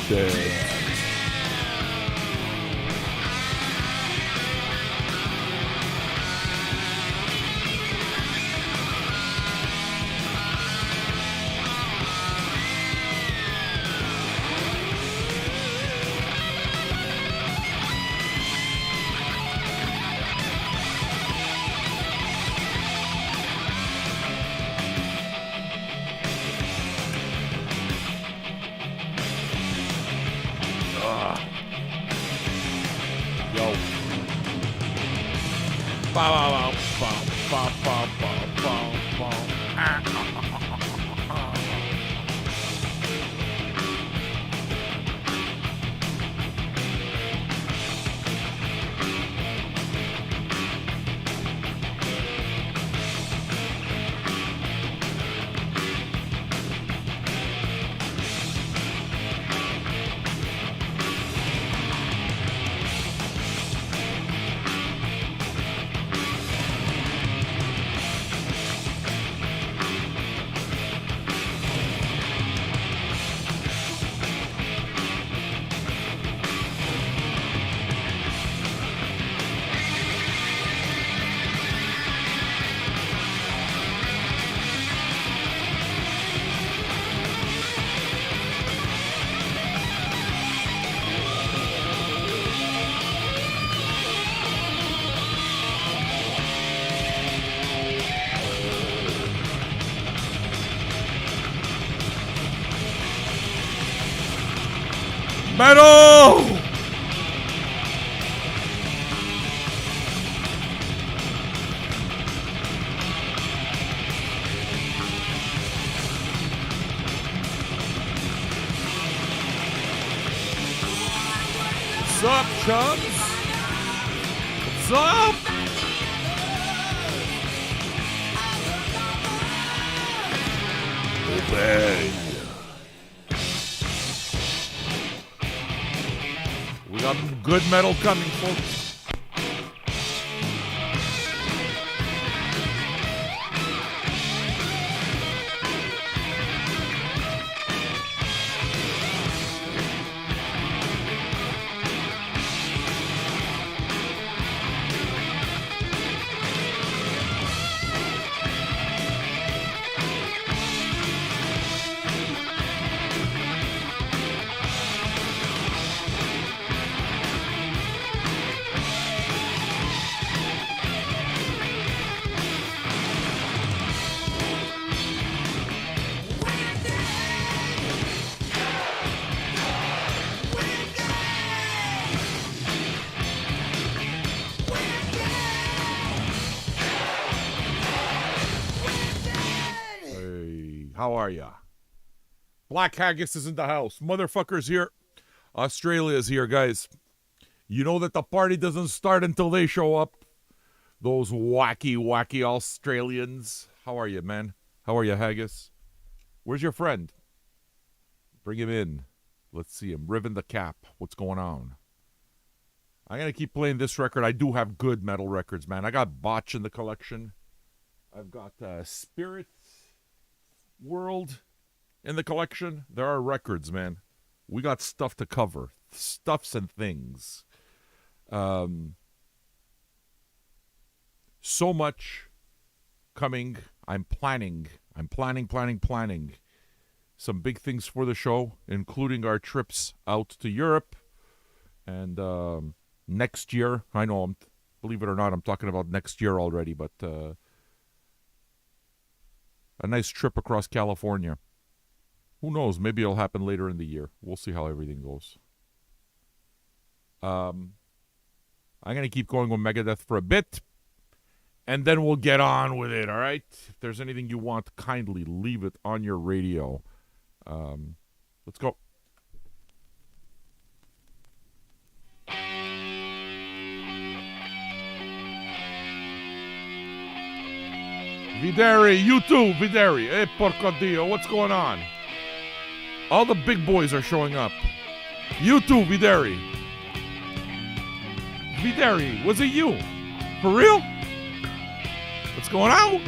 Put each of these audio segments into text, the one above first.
dead. Metal! What's up, chubs? What's up? Obey. We got good metal coming, folks. How are ya? Black Haggis is in the house. Motherfuckers here. Australia's here, guys. You know that the party doesn't start until they show up. Those wacky Australians. How are you, man? How are you, Haggis? Where's your friend? Bring him in. Let's see him. Riven the Cap. What's going on? I'm going to keep playing this record. I do have good metal records, man. I got Botch in the collection. I've got Spirit World in the collection. There are records, man. We got stuff to cover. Stuffs and things. So much coming. I'm planning some big things for the show, including our trips out to Europe. And next year, I know, believe it or not, I'm talking about next year already, but a nice trip across California. Who knows? Maybe it'll happen later in the year. We'll see how everything goes. I'm going to keep going with Megadeth for a bit, and then we'll get on with it, all right? If there's anything you want, kindly leave it on your radio. Let's go. Videri, you too, Videri. Hey, porco dio, what's going on? All the big boys are showing up. You too, Videri. Videri, was it you? For real? What's going on?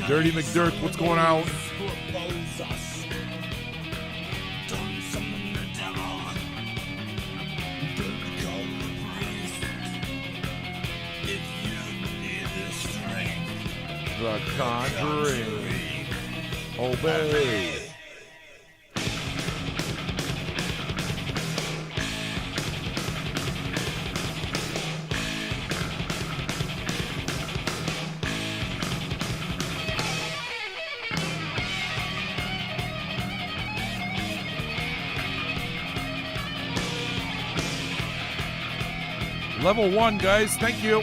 Dirty McDirt, what's going on? The Conjuring. Obey. Level 1, guys. Thank you.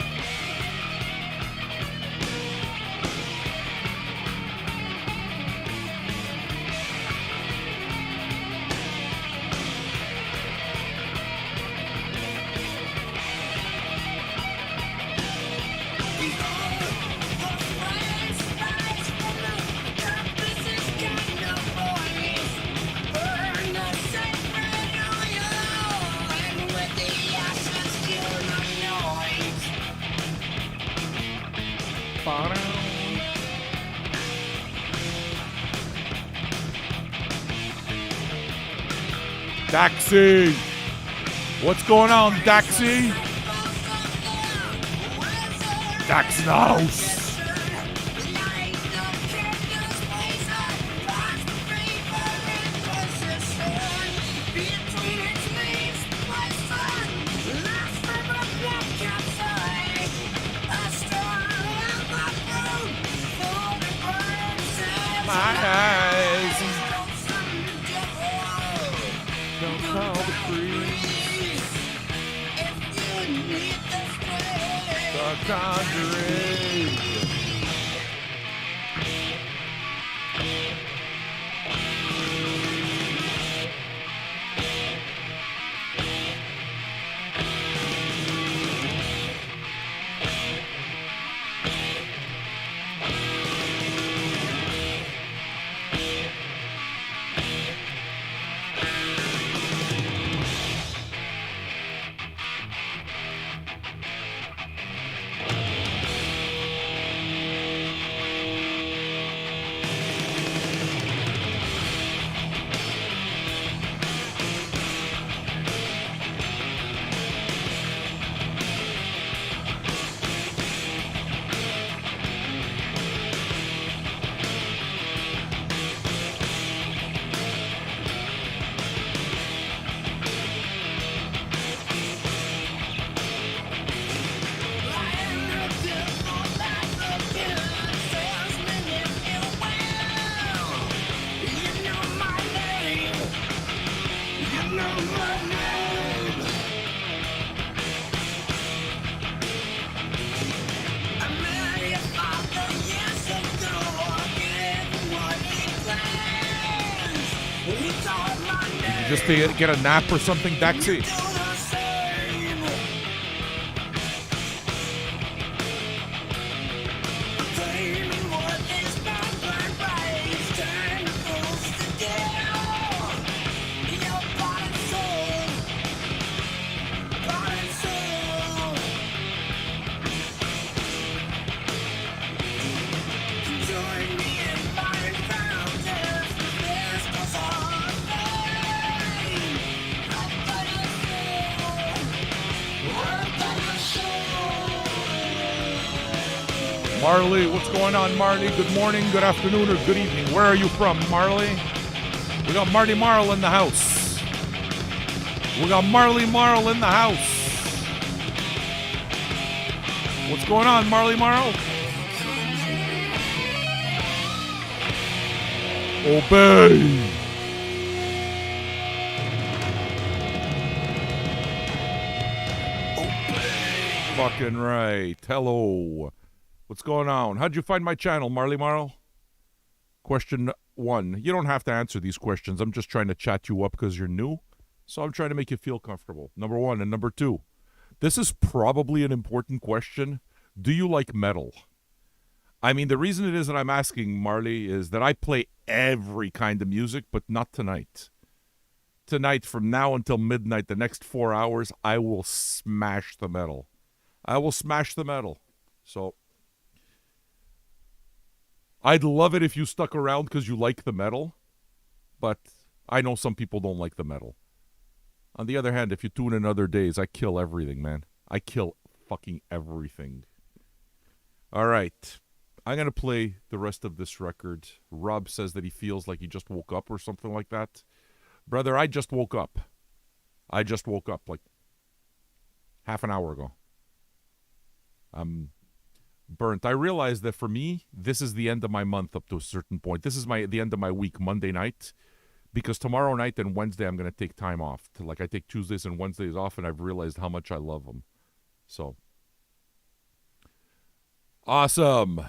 Daxie! What's going on, Daxie? Dax in the house! My eyes don't call the priest. The Conjuring. Just to get a nap or something, Daxie? Marley, what's going on, Marley? Good morning, good afternoon, or good evening. Where are you from, Marley? We got Marty Marl in the house. We got Marley Marl in the house. What's going on, Marley Marl? Obey. Fucking right. Hello. What's going on? How'd you find my channel, Marley Marl? Question 1. You don't have to answer these questions. I'm just trying to chat you up because you're new. So I'm trying to make you feel comfortable. Number 1. And number 2. This is probably an important question. Do you like metal? I mean, the reason it is that I'm asking, Marley, is that I play every kind of music, but not tonight. tonight, from now until midnight, the next 4 hours, I will smash the metal. I will smash the metal. So I'd love it if you stuck around because you like the metal, but I know some people don't like the metal. On the other hand, if you tune in other days, I kill everything, man. I kill fucking everything. All right. I'm going to play the rest of this record. Rob says that he feels like he just woke up or something like that. Brother, I just woke up. I just woke up like half an hour ago. I'm burnt. I realized that for me, this is the end of my month up to a certain point. This is the end of my week, Monday night. Because tomorrow night and Wednesday, I'm going to take time off. I take Tuesdays and Wednesdays off, and I've realized how much I love them. So, awesome.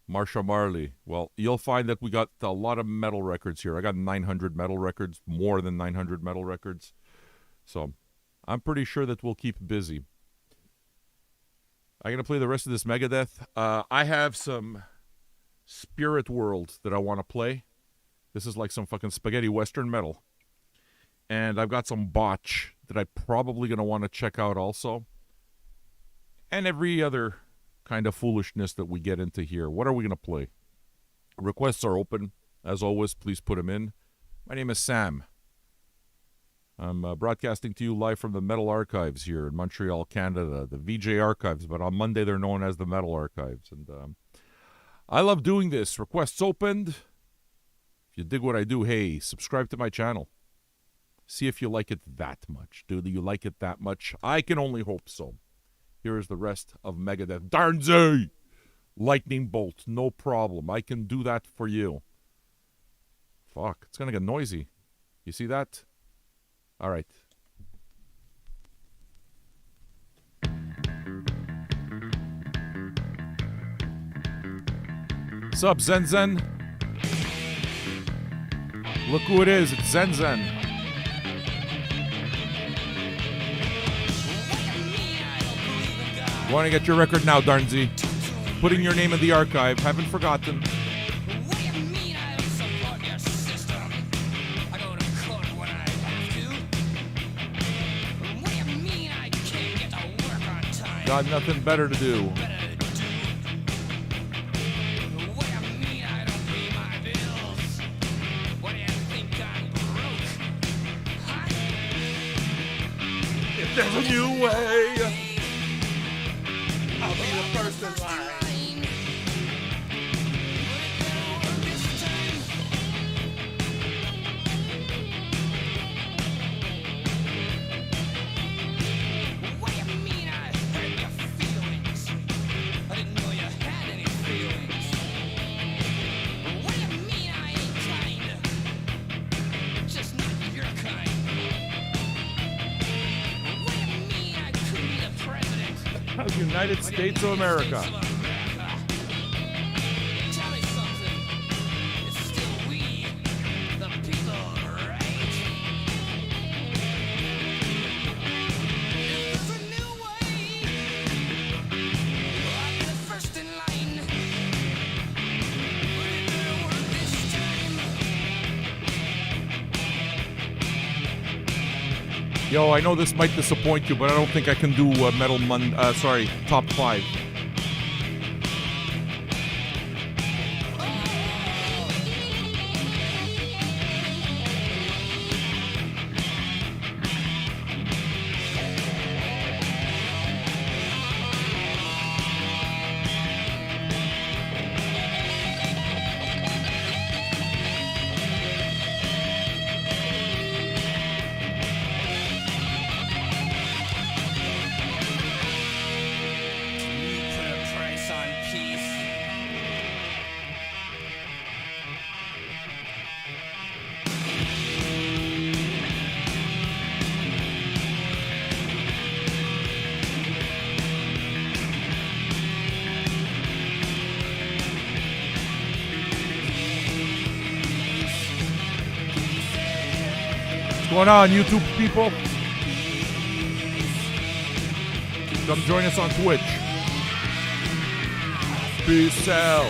Marsha Marley. Well, you'll find that we got a lot of metal records here. I got 900 metal records, more than 900 metal records. So, I'm pretty sure that we'll keep busy. I'm going to play the rest of this Megadeth. I have some Spirit World that I want to play. This is like some fucking spaghetti western metal. And I've got some Botch that I'm probably going to want to check out also. And every other kind of foolishness that we get into here. What are we going to play? Requests are open. As always, please put them in. My name is Sam. I'm broadcasting to you live from the Metal Archives here in Montreal, Canada. The VJ Archives, but on Monday they're known as the Metal Archives. And I love doing this. Requests opened. If you dig what I do, hey, subscribe to my channel. See if you like it that much. Do you like it that much? I can only hope so. Here is the rest of Megadeth. Darnzy! Lightning bolt, no problem. I can do that for you. Fuck, it's gonna get noisy. You see that? All right. What's up, Zen Zen? Look who it is. It's Zen Zen. Want to get your record now, Darnsey. Putting your name in the archive. Haven't forgotten. Got nothing better to do. If there's a new way, I'll be the first in line. United States of America. Yo, I know this might disappoint you, but I don't think I can do top 5. What's going on, YouTube people? Come join us on Twitch. Peace out.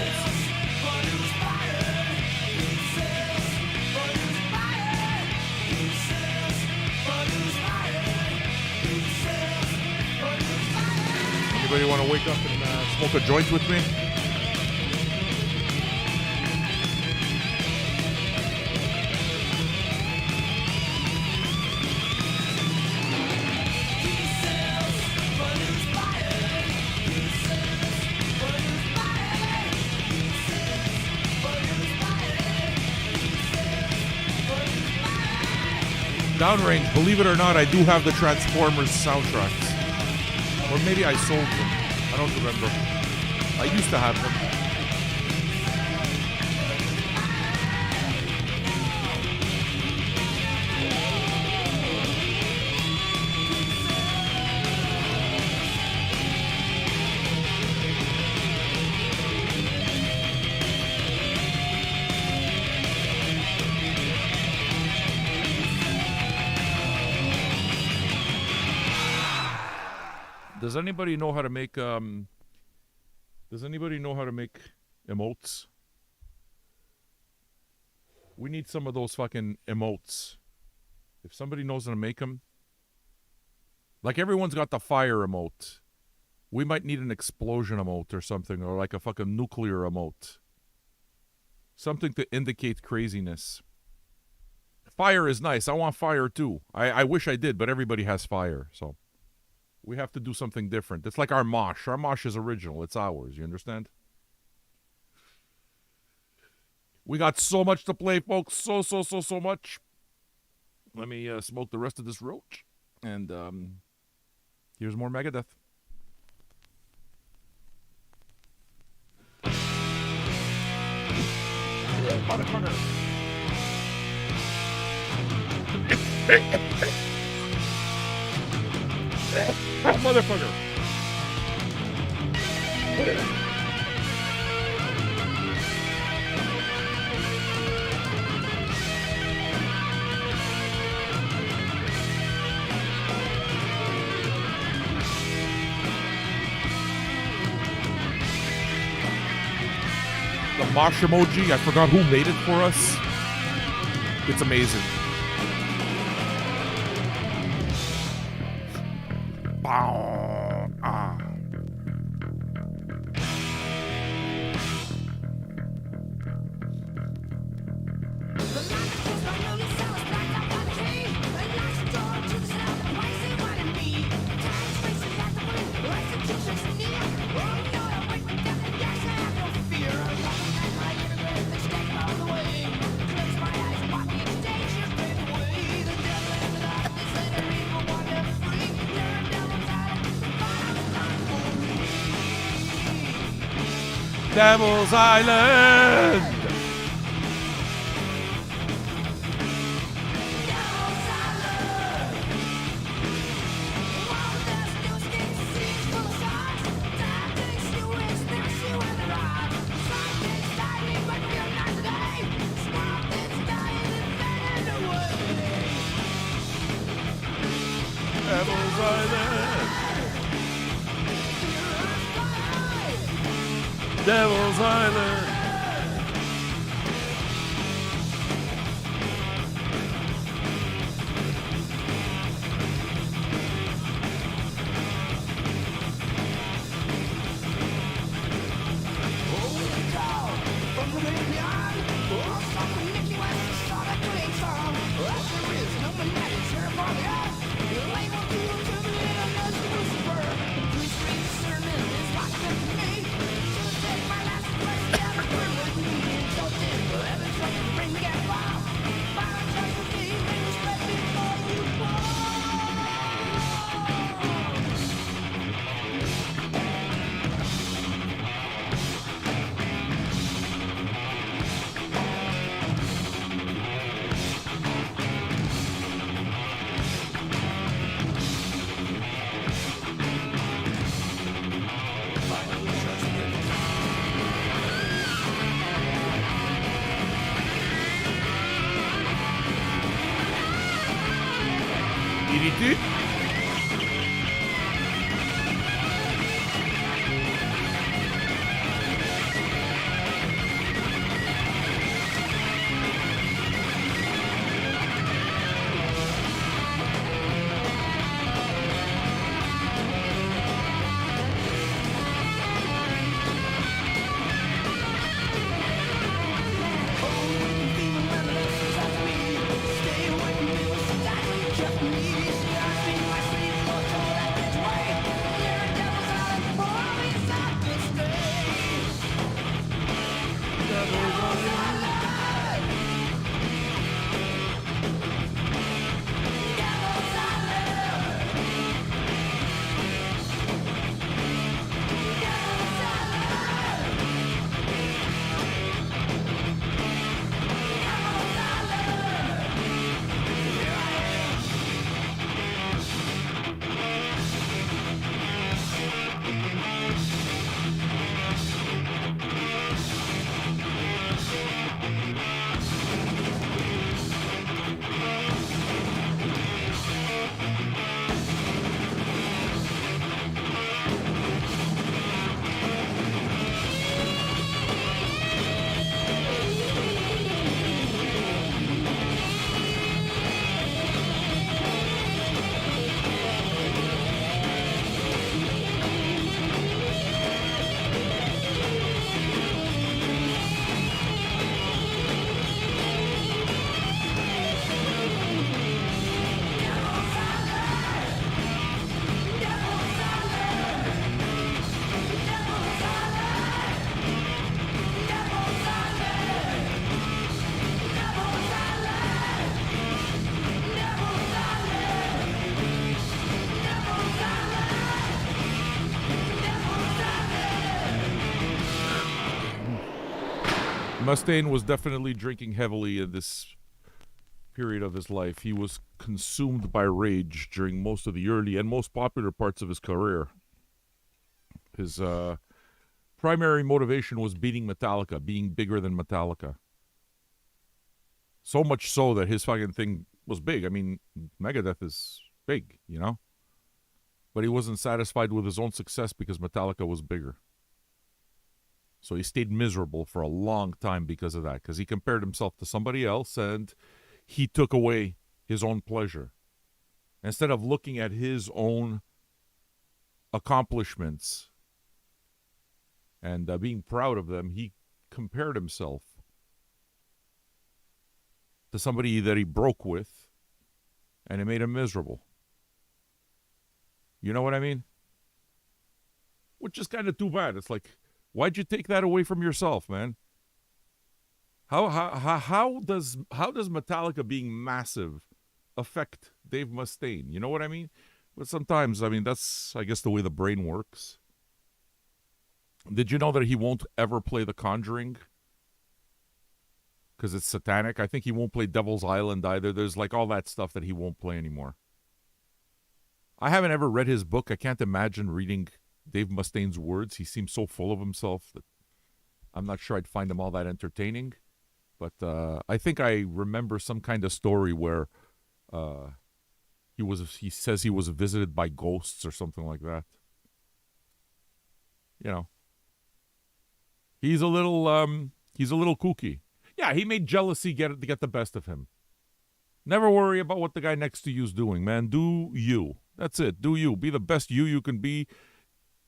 Anybody want to wake up and smoke a joint with me? Downrange, believe it or not, I do have the Transformers soundtracks. Or maybe I sold them. I don't remember. I used to have them. Does anybody know how to make emotes? We need some of those fucking emotes. If somebody knows how to make them. Like everyone's got the fire emote. We might need an explosion emote or something, or like a fucking nuclear emote. Something to indicate craziness. Fire is nice. I want fire too. I wish I did, but everybody has fire, so we have to do something different. It's like our mosh. Our mosh is original. It's ours. You understand? We got so much to play, folks. So much. Let me smoke the rest of this roach. And here's more Megadeth. Motherfucker. Oh, motherfucker. The mosh emoji, I forgot who made it for us. It's amazing. Bow. Ah. Devil's Island. Devil's Island. Devil's Island. DDT. Mustaine was definitely drinking heavily in this period of his life. He was consumed by rage during most of the early and most popular parts of his career. His primary motivation was beating Metallica, being bigger than Metallica. So much so that his fucking thing was big. I mean, Megadeth is big, you know? But he wasn't satisfied with his own success because Metallica was bigger. So he stayed miserable for a long time because of that, because he compared himself to somebody else and he took away his own pleasure. Instead of looking at his own accomplishments and being proud of them, he compared himself to somebody that he broke with, and it made him miserable. You know what I mean? Which is kind of too bad. It's like, why'd you take that away from yourself, man? How does Metallica being massive affect Dave Mustaine? You know what I mean? But sometimes, I mean, that's, I guess, the way the brain works. Did you know that he won't ever play The Conjuring? Because it's satanic. I think he won't play Devil's Island either. There's like all that stuff that he won't play anymore. I haven't ever read his book. I can't imagine reading Dave Mustaine's words. He seems so full of himself that I'm not sure I'd find him all that entertaining. But I think I remember some kind of story where he says he was visited by ghosts or something like that. You know, he's a little kooky. Yeah, he made jealousy get the best of him. Never worry about what the guy next to you's doing, man. Do you. That's it. Do you. Be the best you can be.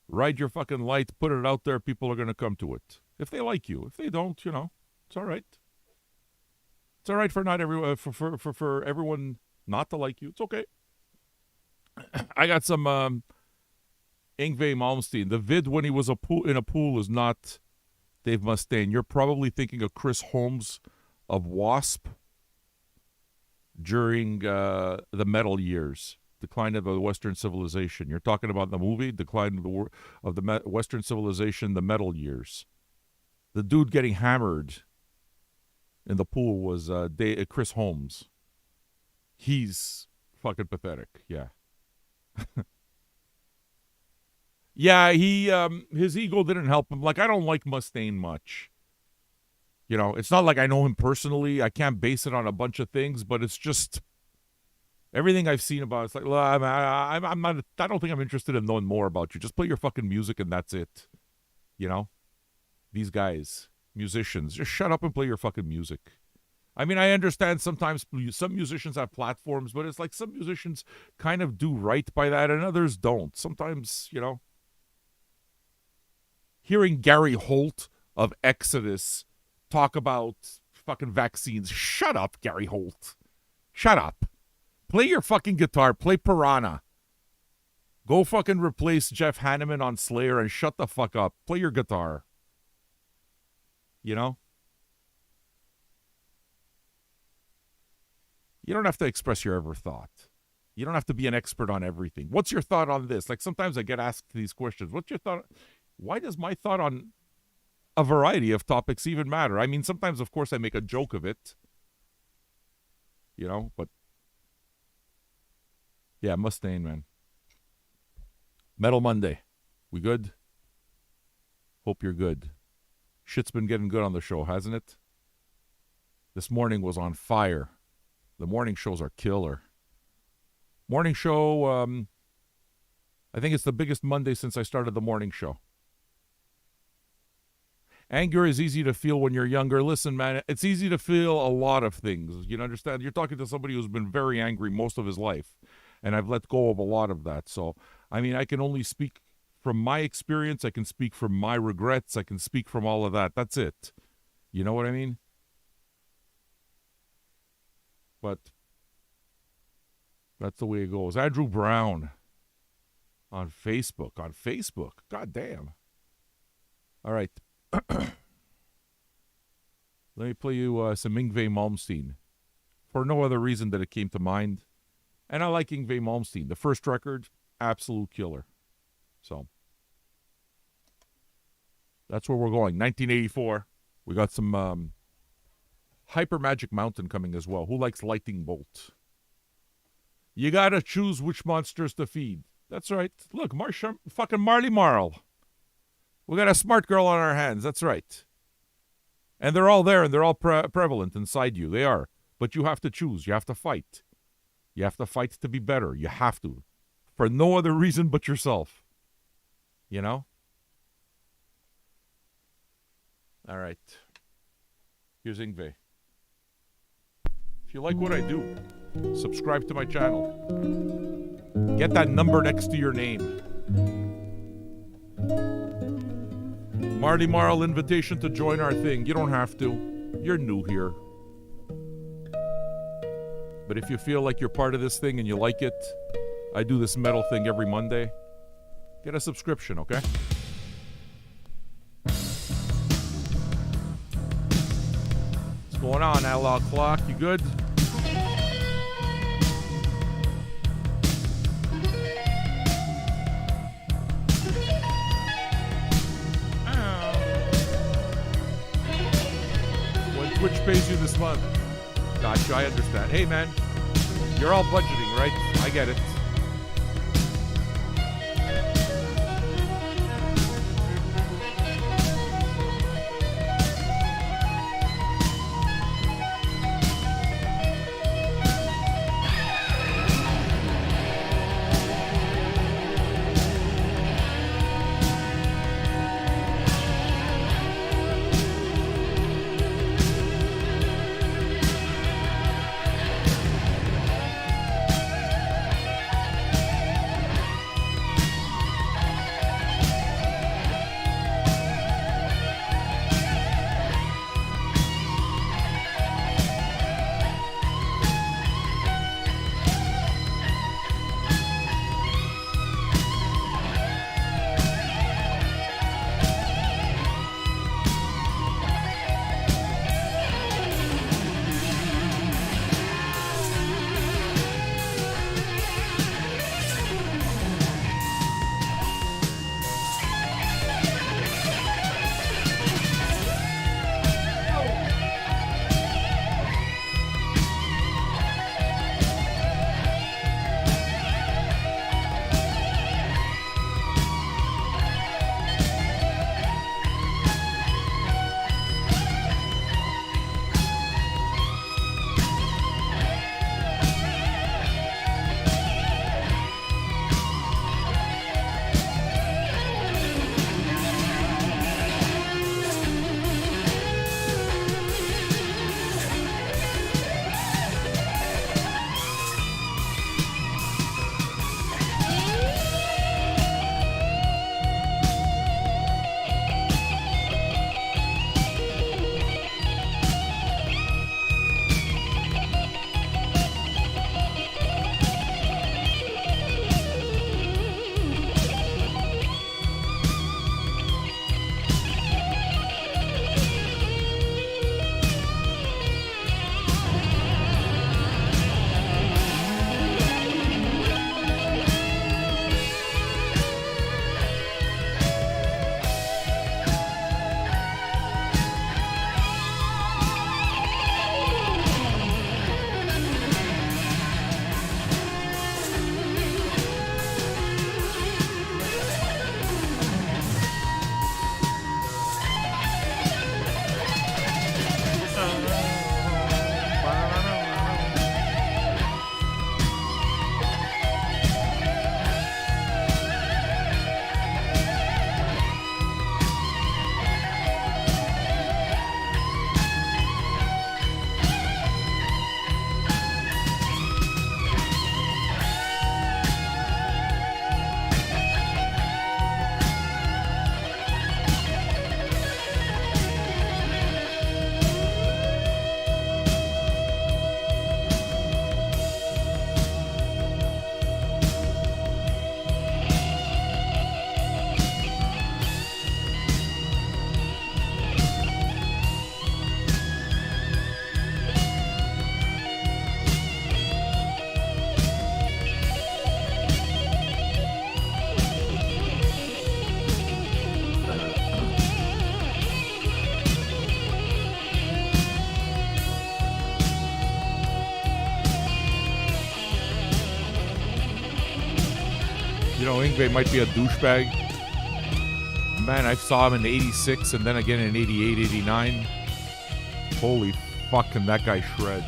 Ride your fucking light. Put it out there. People are going to come to it. If they like you. If they don't, you know, it's all right. It's all right for not everyone for everyone not to like you. It's okay. I got some Yngwie Malmsteen. The vid when he was in a pool is not Dave Mustaine. You're probably thinking of Chris Holmes of Wasp during the metal years, Decline of the Western Civilization. You're talking about the movie Decline of the Western Civilization, the metal years. The dude getting hammered in the pool was Chris Holmes. He's fucking pathetic. Yeah. Yeah, he his ego didn't help him. Like, I don't like Mustaine much. You know, it's not like I know him personally. I can't base it on a bunch of things, but it's just everything I've seen about it, it's like, well, I'm not. I don't think I'm interested in knowing more about you. Just play your fucking music and that's it. You know, these guys, musicians, just shut up and play your fucking music. I mean, I understand sometimes some musicians have platforms, but it's like some musicians kind of do right by that and others don't. Sometimes, you know, hearing Gary Holt of Exodus talk about fucking vaccines. Shut up, Gary Holt. Shut up. Play your fucking guitar. Play Piranha. Go fucking replace Jeff Hanneman on Slayer and shut the fuck up. Play your guitar. You know? You don't have to express your every thought. You don't have to be an expert on everything. What's your thought on this? Like, sometimes I get asked these questions. What's your thought? Why does my thought on a variety of topics even matter? I mean, sometimes, of course, I make a joke of it. You know, but yeah, Mustaine, man. Metal Monday. We good? Hope you're good. Shit's been getting good on the show, hasn't it? This morning was on fire. The morning shows are killer. Morning show, I think it's the biggest Monday since I started the morning show. Anger is easy to feel when you're younger. Listen, man, it's easy to feel a lot of things. You understand? You're talking to somebody who's been very angry most of his life, and I've let go of a lot of that. So, I mean, I can only speak from my experience. I can speak from my regrets. I can speak from all of that. That's it. You know what I mean? But that's the way it goes. Andrew Brown on Facebook. On Facebook. God damn. All right. Let me play you some Yngwie Malmsteen. For no other reason that it came to mind. And I like Yngwie Malmsteen. The first record, absolute killer. So, that's where we're going. 1984. We got some Hyper Magic Mountain coming as well. Who likes Lightning Bolt? You gotta choose which monsters to feed. That's right. Look, fucking Marley Marl. We got a smart girl on our hands. That's right. And they're all there, and they're all prevalent inside you. They are. But you have to choose. You have to fight. You have to fight to be better. You have to. For no other reason but yourself. You know? All right. Here's Ingve. If you like what I do, subscribe to my channel. Get that number next to your name. Marty Marl invitation to join our thing. You don't have to. You're new here. But if you feel like you're part of this thing and you like it, I do this metal thing every Monday. Get a subscription, okay? What's going on, Analog Clock? You good? Twitch pays you this month. Gotcha, I understand. Hey, man, you're all budgeting, right? I get it. You know, Yngwie might be a douchebag. Man, I saw him in 86 and then again in 88, 89. Holy fuck, can that guy shred.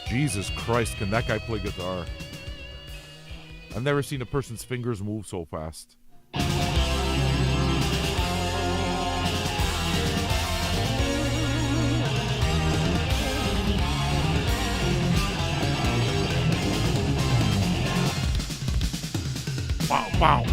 Jesus Christ, can that guy play guitar? I've never seen a person's fingers move so fast. Wow, wow.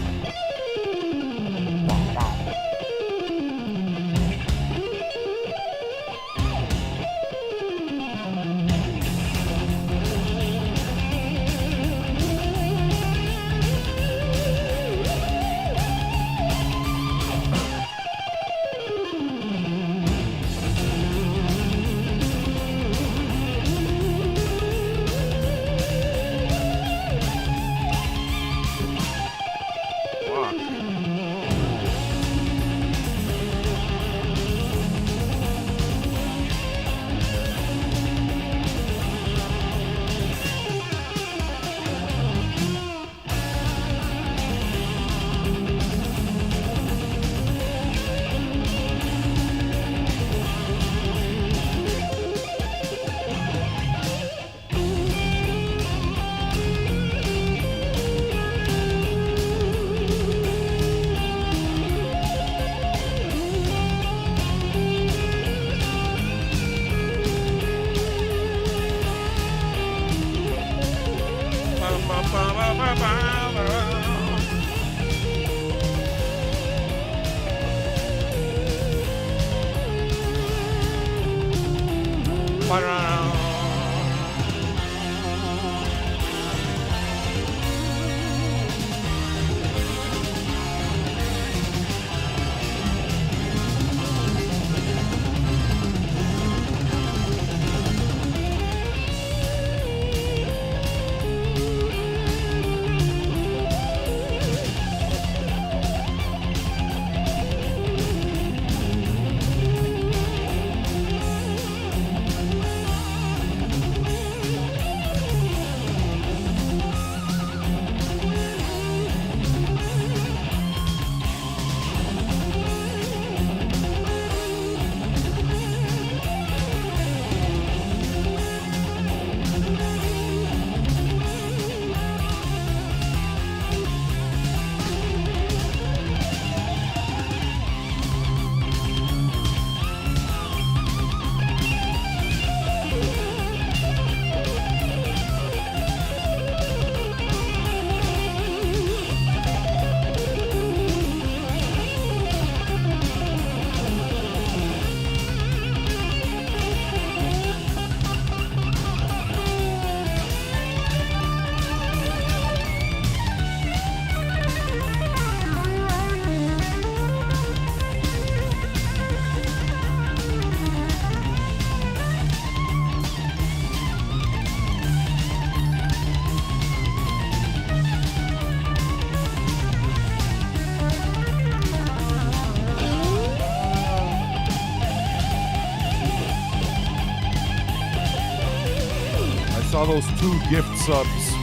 Saw those 2 gift subs.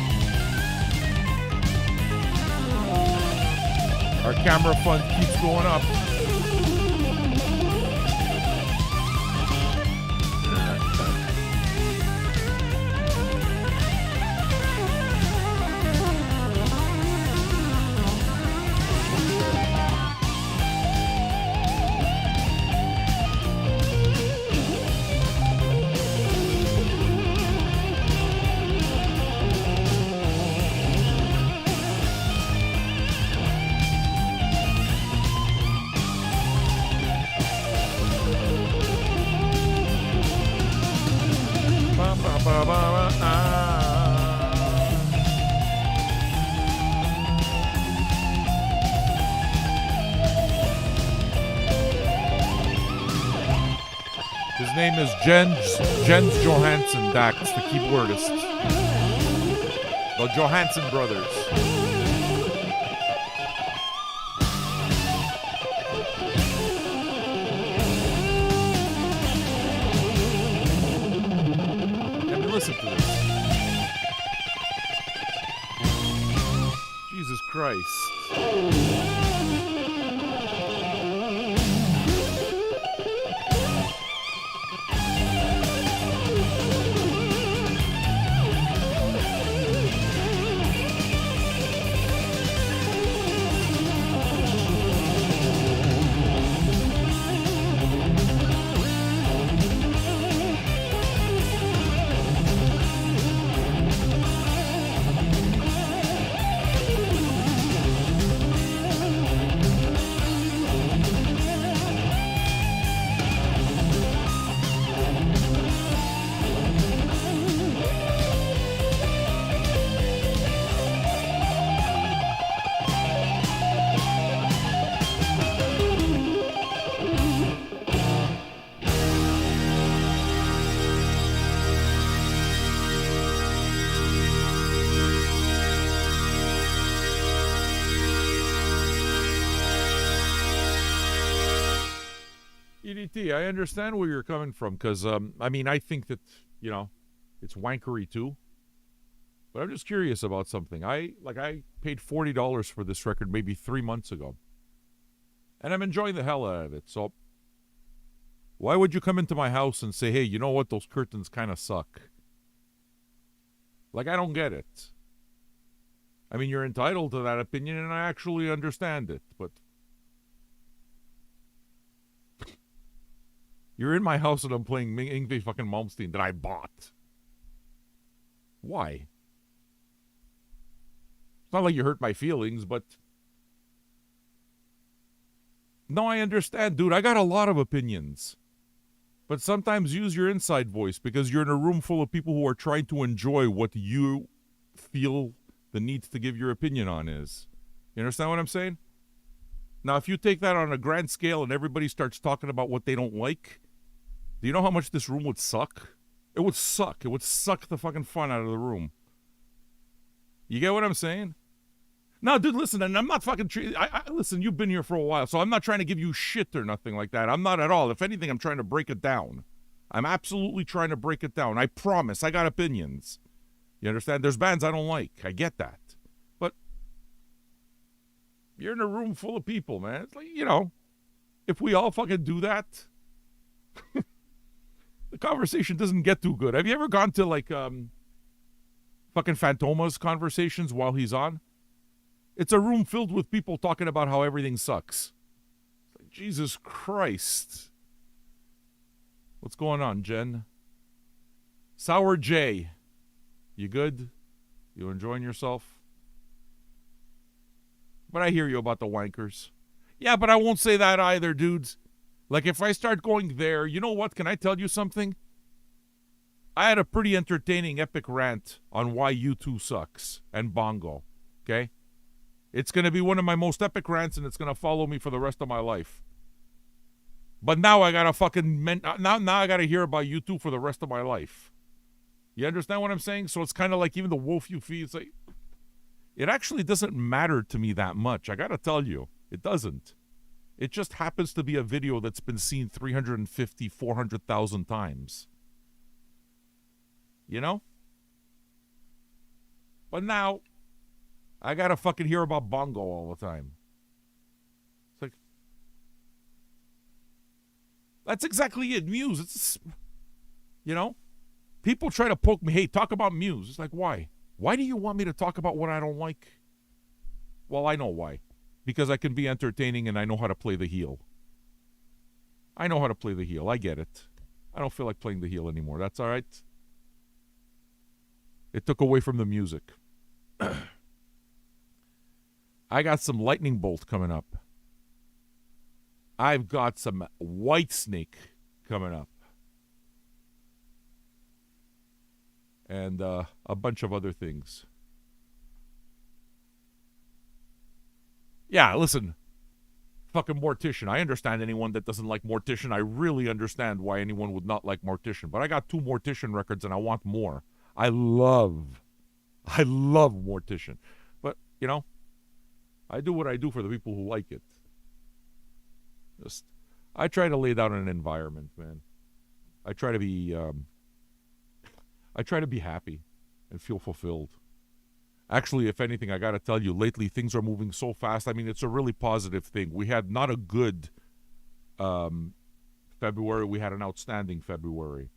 Our camera fund keeps going up. His name is Jens Johansson Dax, the keyboardist. The Johansson brothers. Let me listen to this. Jesus Christ. EDT, I understand where you're coming from, because, I mean, I think that, it's wankery too. But I'm just curious about something. I paid $40 for this record maybe 3 months ago. And I'm enjoying the hell out of it. So, why would you come into my house and say, hey, you know what, those curtains kind of suck? I don't get it. I mean, you're entitled to that opinion, and I actually understand it, but you're in my house and I'm playing Yngwie fucking Malmsteen that I bought. Why? It's not like you hurt my feelings, but no, I understand, dude. I got a lot of opinions. But sometimes use your inside voice, because you're in a room full of people who are trying to enjoy what you feel the need to give your opinion on is. You understand what I'm saying? Now, if you take that on a grand scale and everybody starts talking about what they don't like, do you know how much this room would suck? It would suck. It would suck the fucking fun out of the room. You get what I'm saying? No, dude, listen, and I'm not fucking... listen, you've been here for a while, so I'm not trying to give you shit or nothing like that. I'm not at all. If anything, I'm trying to break it down. I'm absolutely trying to break it down. I promise. I got opinions. You understand? There's bands I don't like. I get that. But you're in a room full of people, man. It's like, if we all fucking do that, the conversation doesn't get too good. Have you ever gone to, fucking Fantoma's conversations while he's on? It's a room filled with people talking about how everything sucks. Like, Jesus Christ. What's going on, Jen? Sour J. You good? You enjoying yourself? But I hear you about the wankers. Yeah, but I won't say that either, dudes. If I start going there, you know what? Can I tell you something? I had a pretty entertaining epic rant on why U2 sucks and Bongo. Okay? It's going to be one of my most epic rants, and it's going to follow me for the rest of my life. But now I got to fucking... Now I got to hear about U2 for the rest of my life. You understand what I'm saying? So it's kind of like even the wolf you feed. It's like... It actually doesn't matter to me that much. I got to tell you. It doesn't. It just happens to be a video that's been seen 350, 400,000 times. You know? But now... I gotta fucking hear about Bongo all the time. It's like, that's exactly it. Muse. It's, people try to poke me. Hey, talk about Muse. It's like, why? Why do you want me to talk about what I don't like? Well, I know why. Because I can be entertaining and I know how to play the heel. I know how to play the heel. I get it. I don't feel like playing the heel anymore. That's all right. It took away from the music. I got some Lightning Bolt coming up. I've got some Whitesnake coming up. And a bunch of other things. Yeah, listen. Fucking Mortician. I understand anyone that doesn't like Mortician. I really understand why anyone would not like Mortician. But I got 2 Mortician records and I want more. I love Mortician. But, I do what I do for the people who like it. I try to lay down an environment, man. I try to be happy and feel fulfilled. Actually, if anything, I got to tell you, lately things are moving so fast. I mean, it's a really positive thing. We had not a good February. We had an outstanding February.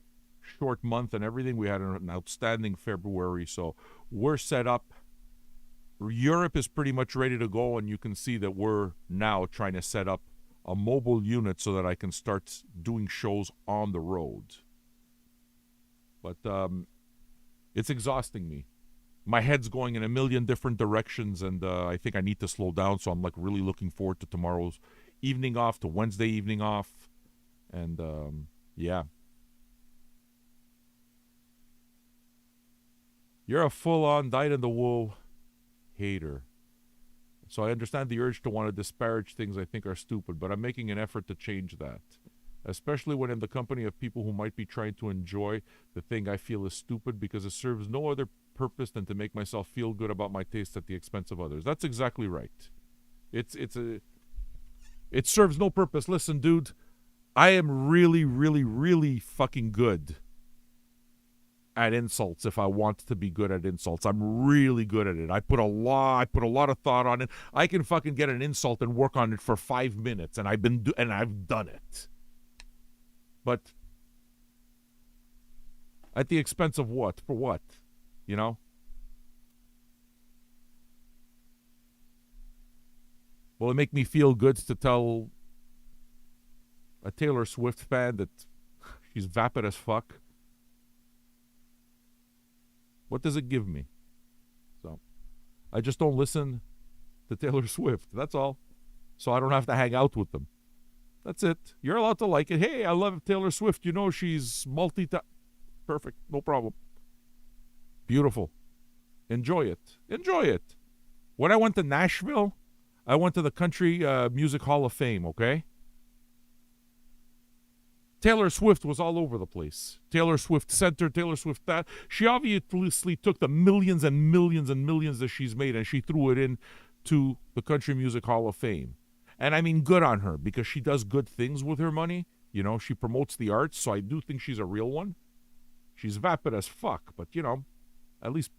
Short month and everything. We had an outstanding February. So we're set up. Europe is pretty much ready to go, and you can see that we're now trying to set up a mobile unit so that I can start doing shows on the road. But it's exhausting me. My head's going in a million different directions, and I think I need to slow down. So I'm like really looking forward to tomorrow's evening off, to Wednesday evening off, and yeah. You're a full-on dyed-in-the-wool hater. So I understand the urge to want to disparage things I think are stupid, but I'm making an effort to change that. Especially when in the company of people who might be trying to enjoy the thing I feel is stupid because it serves no other purpose than to make myself feel good about my taste at the expense of others. That's exactly right. It serves no purpose. Listen, dude, I am really, really, really fucking good at insults. If I want to be good at insults, I'm really good at it. I put a lot of thought on it. I can fucking get an insult and work on it for 5 minutes, and I've done it. But at the expense of what? For what? You know? Will it make me feel good to tell a Taylor Swift fan that she's vapid as fuck? What does it give me? So, I just don't listen to Taylor Swift. That's all. So I don't have to hang out with them. That's it. You're allowed to like it. Hey, I love Taylor Swift. You know she's perfect. No problem. Beautiful. Enjoy it. Enjoy it. When I went to Nashville, I went to the Country Music Hall of Fame, okay? Taylor Swift was all over the place. Taylor Swift Center, Taylor Swift that. She obviously took the millions and millions and millions that she's made and she threw it in to the Country Music Hall of Fame. And I mean, good on her, because she does good things with her money. You know, she promotes the arts, so I do think she's a real one. She's vapid as fuck, but, you know, at least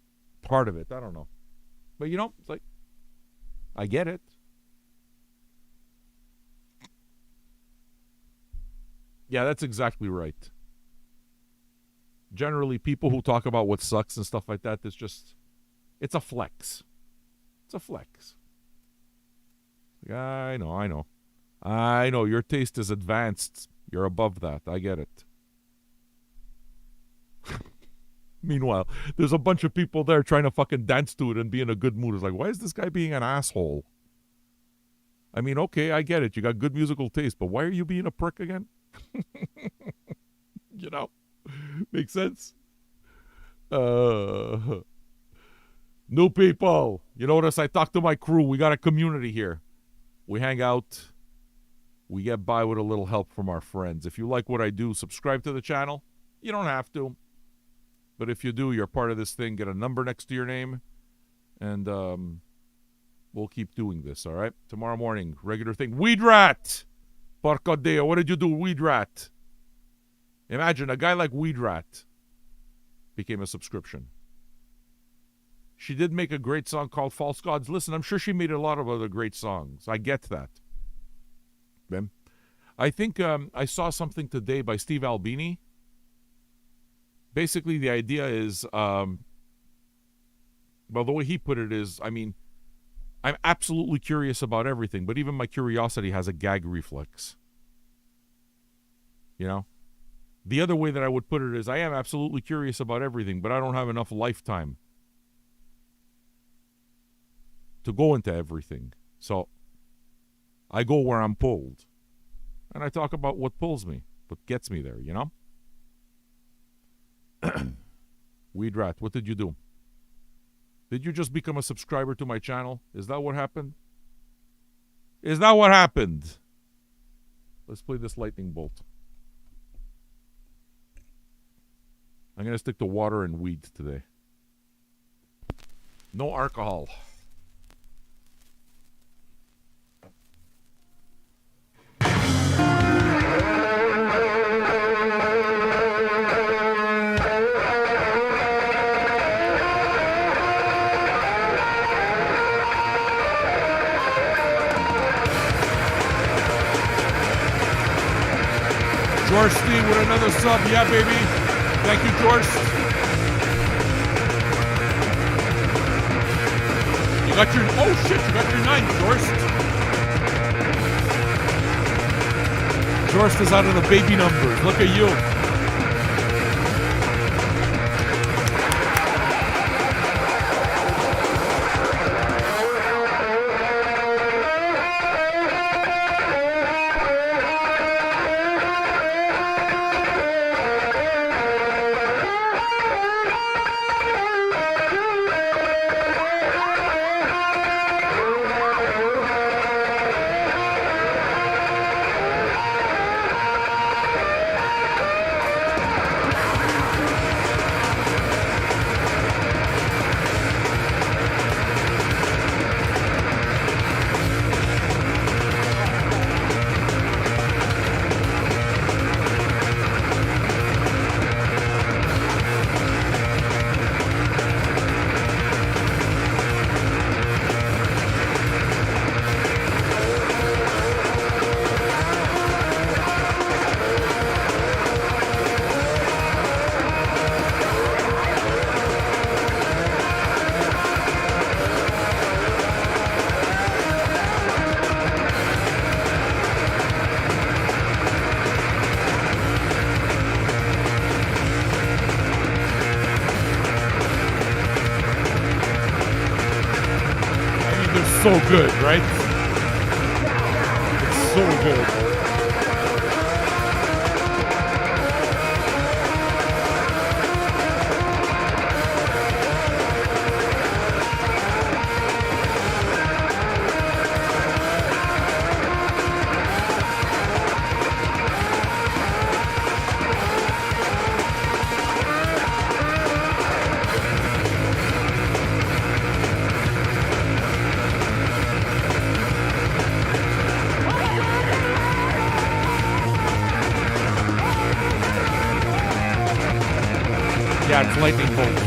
part of it. I don't know. But, you know, it's like, I get it. Yeah, that's exactly right. Generally, people who talk about what sucks and stuff like that, it's a flex. It's a flex. I know. Your taste is advanced. You're above that. I get it. Meanwhile, there's a bunch of people there trying to fucking dance to it and be in a good mood. It's like, why is this guy being an asshole? I mean, okay, I get it. You got good musical taste, but why are you being a prick again? You know? Makes sense? New people. You notice I talk to my crew. We got a community here. We hang out. We get by with a little help from our friends. If you like what I do, subscribe to the channel. You don't have to. But if you do, you're part of this thing. Get a number next to your name. And we'll keep doing this, all right? Tomorrow morning, regular thing. Weed Rat! Porco Dio, what did you do, Weed Rat? Imagine a guy like Weed Rat became a subscription. She did make a great song called False Gods. Listen, I'm sure she made a lot of other great songs. I get that. Ben, I think I saw something today by Steve Albini. Basically, the idea is, well, the way he put it is, I mean, I'm absolutely curious about everything, but even my curiosity has a gag reflex. You know? The other way that I would put it is, I am absolutely curious about everything, but I don't have enough lifetime to go into everything. So I go where I'm pulled. And I talk about what pulls me, what gets me there, you know? Weed Rat, what did you do? Did you just become a subscriber to my channel? Is that what happened? Is that what happened? Let's play this lightning bolt. I'm going to stick to water and weed today. No alcohol. George Steve with another sub. Yeah, baby. Thank you, George. You got your... Oh, shit. You got your 9, George. George is out of the baby numbers. Look at you. So good, right? It's so good. Yeah, it's lightning bolt.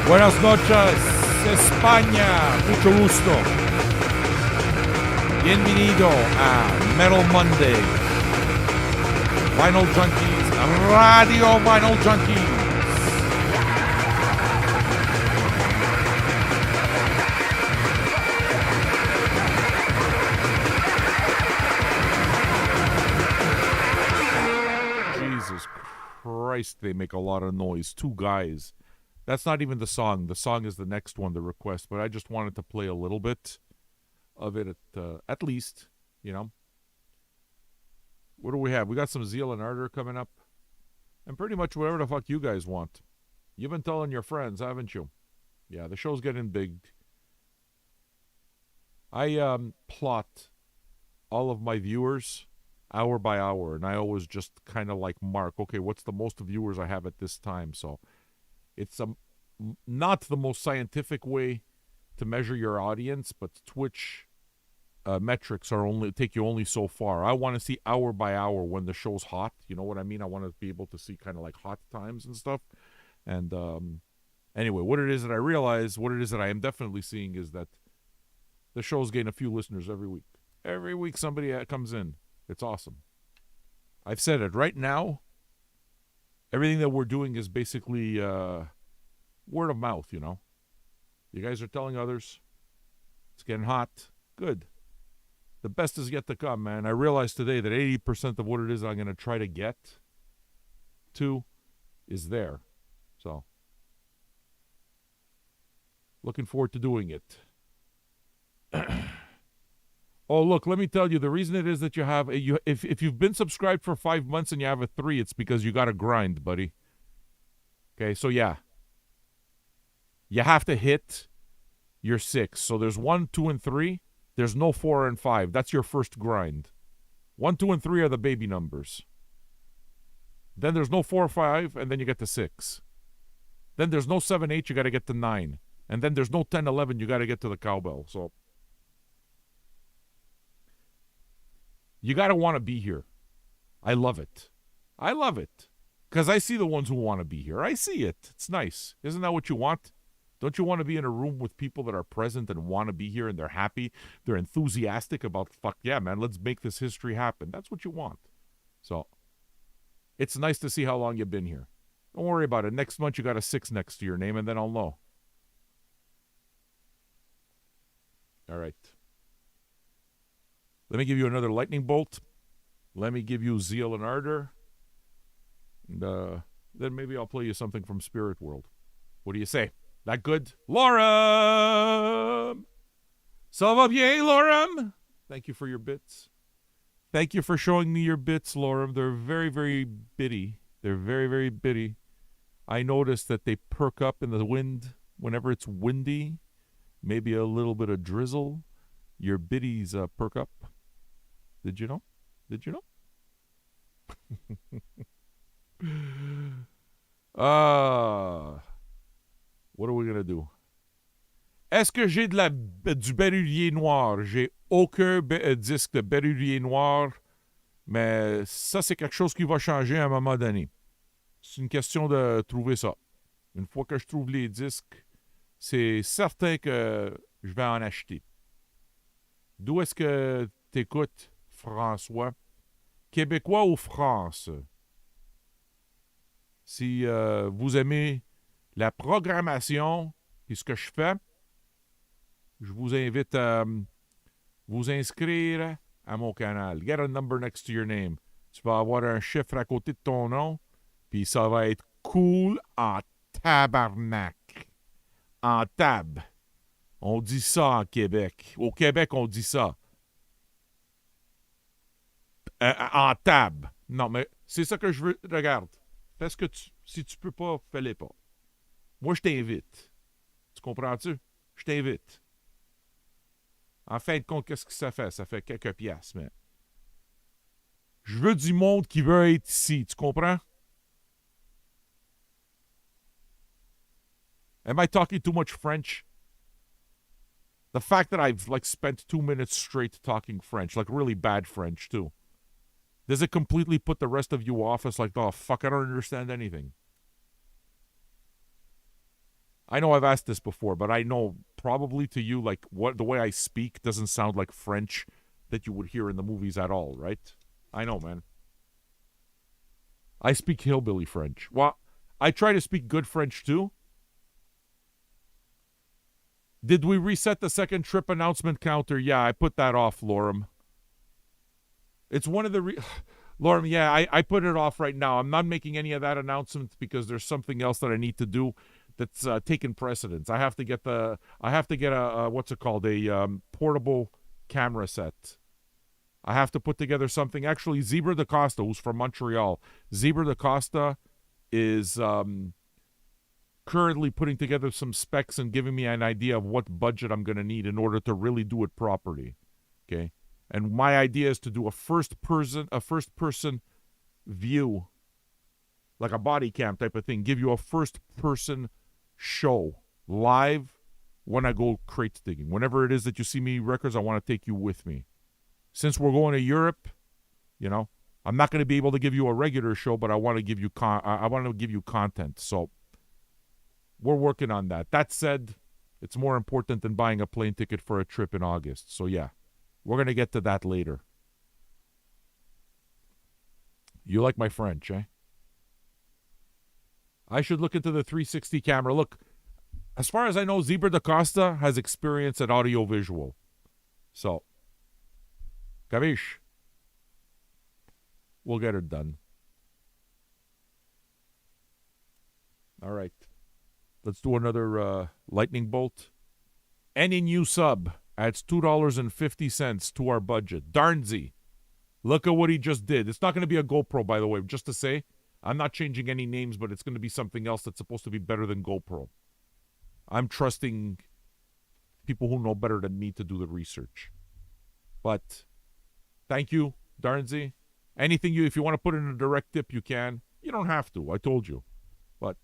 Buenas noches, España. Mucho gusto. Bienvenido a Metal Monday. Vinyl Junkies, Radio Vinyl Junkies. Jesus Christ, they make a lot of noise. 2 guys. That's not even the song. The song is the next one, the request. But I just wanted to play a little bit of it at least, you know. What do we have? We got some Zeal and Ardor coming up. And pretty much whatever the fuck you guys want. You've been telling your friends, haven't you? Yeah, the show's getting big. I plot all of my viewers hour by hour. And I always just kind of like mark, okay, what's the most viewers I have at this time? So it's not the most scientific way to measure your audience, but Twitch metrics take you only so far. I want to see hour by hour when the show's hot. You know what I mean? I want to be able to see kind of like hot times and stuff. And anyway, what it is that I realize, what it is that I am definitely seeing is that the show's getting a few listeners every week. Every week somebody comes in. It's awesome. I've said it right now. Everything that we're doing is basically word of mouth, you know. You guys are telling others. It's getting hot. Good. The best is yet to come, man. I realized today that 80% of what it is I'm going to try to get to is there. So, looking forward to doing it. Oh, look, let me tell you, the reason it is that you have, if you've been subscribed for 5 months and you have a 3, it's because you got to grind, buddy. Okay, so yeah. You have to hit your 6. So there's 1, 2, and 3. There's no 4 and 5. That's your first grind. 1, 2, and 3 are the baby numbers. Then there's no 4 or 5, and then you get to 6. Then there's no 7, 8, you got to get to 9. And then there's no 10, 11, you got to get to the cowbell. So you got to want to be here. I love it. I love it. Because I see the ones who want to be here. I see it. It's nice. Isn't that what you want? Don't you want to be in a room with people that are present and want to be here and they're happy? They're enthusiastic about, fuck yeah, man, let's make this history happen. That's what you want. So it's nice to see how long you've been here. Don't worry about it. Next month you got a 6 next to your name and then I'll know. All right. Let me give you another lightning bolt. Let me give you zeal and ardor. And then maybe I'll play you something from Spirit World. What do you say? That good? Lorem! Ça va bien, Lorem? Thank you for your bits. Thank you for showing me your bits, Lorem. They're very, very bitty. They're very, very bitty. I noticed that they perk up in the wind whenever it's windy. Maybe a little bit of drizzle. Your bitties perk up. Did you know? Did you know? What are we going to do? Est-ce que j'ai du berrulier noir? J'ai aucun disque de berrulier noir, mais ça, c'est quelque chose qui va changer à un moment donné. C'est une question de trouver ça. Une fois que je trouve les disques, c'est certain que je vais en acheter. D'où est-ce que t'écoutes, François? Québécois ou France? Si vous aimez la programmation et ce que je fais, je vous invite à vous inscrire à mon canal. Get a number next to your name. Tu vas avoir un chiffre à côté de ton nom, puis ça va être cool en tabarnak. En tab. On dit ça en Québec. Au Québec, on dit ça. En tab. Non, mais c'est ça que je veux. Regarde. Fais ce que tu... Si tu peux pas, fais-les pas. Moi, je t'invite. Tu comprends-tu? Je t'invite. En fin de compte, qu'est-ce que ça fait? Ça fait quelques piastres, mais... Je veux du monde qui veut être ici. Tu comprends? Am I talking too much French? The fact that I've, spent 2 minutes straight talking French, really bad French, too. Does it completely put the rest of you off as oh, fuck, I don't understand anything? I know I've asked this before, but I know probably to you, the way I speak doesn't sound like French that you would hear in the movies at all, right? I know, man. I speak hillbilly French. Well, I try to speak good French, too. Did we reset the second trip announcement counter? Yeah, I put that off, Lorem. It's one of the... Lorem, yeah, I put it off right now. I'm not making any of that announcement because there's something else that I need to do that's taken precedence. I have to get a what's it called? A portable camera set. I have to put together something. Actually, Zebra DaCosta, who's from Montreal. Zebra DaCosta is currently putting together some specs and giving me an idea of what budget I'm going to need in order to really do it properly. Okay? And my idea is to do a first person view, like a body cam type of thing. Give you a first person show live when I go crate digging. Whenever it is that you see me records, I want to take you with me. Since we're going to Europe, I'm not going to be able to give you a regular show, but I want to give you content. So we're working on that. That said, it's more important than buying a plane ticket for a trip in August. So yeah. We're going to get to that later. You like my French, eh? I should look into the 360 camera. Look, as far as I know, Zebra DaCosta has experience at audiovisual. So, capiche? We'll get it done. All right. Let's do another lightning bolt. Any new sub adds $2.50 to our budget. Darnsey. Look at what he just did. It's not going to be a GoPro, by the way. Just to say, I'm not changing any names, but it's going to be something else that's supposed to be better than GoPro. I'm trusting people who know better than me to do the research. But thank you, Darnsey. Anything if you want to put in a direct tip, you can. You don't have to. I told you. But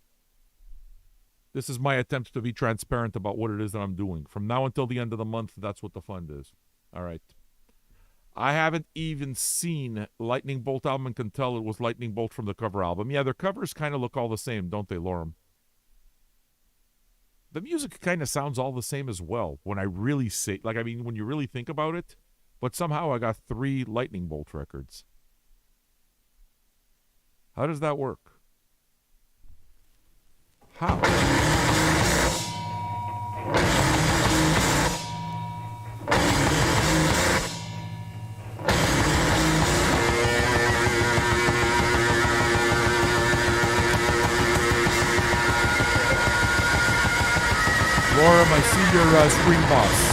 this is my attempt to be transparent about what it is that I'm doing. From now until the end of the month, that's what the fund is. All right. I haven't even seen Lightning Bolt album and can tell it was Lightning Bolt from the cover album. Yeah, their covers kind of look all the same, don't they, Lorem? The music kind of sounds all the same as well when I really say, when you really think about it. But somehow I got 3 Lightning Bolt records. How does that work? How? Laura, I see your screen boss.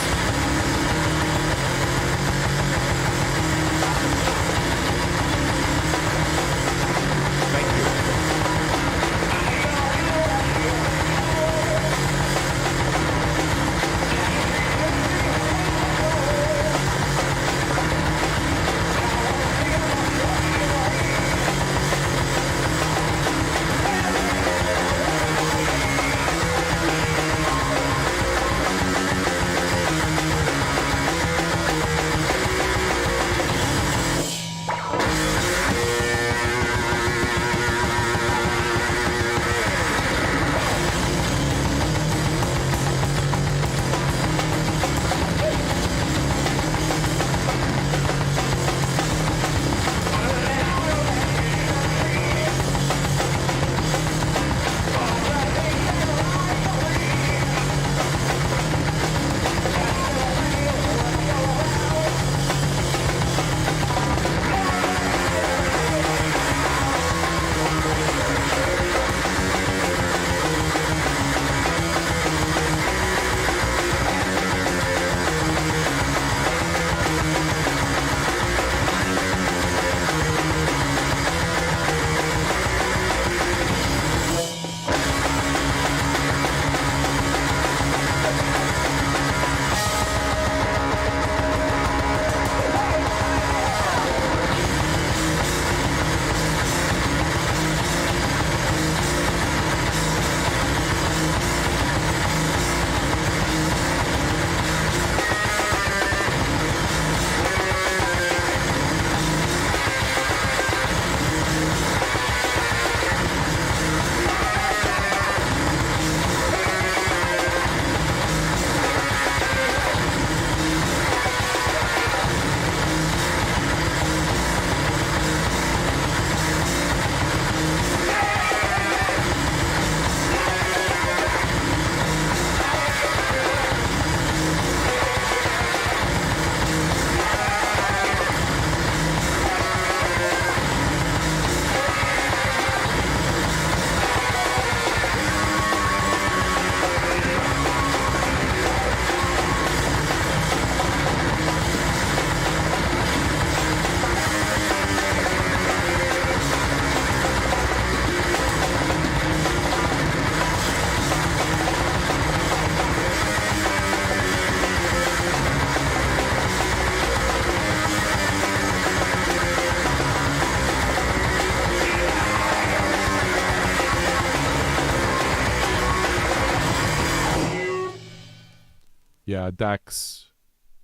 Yeah, Dax,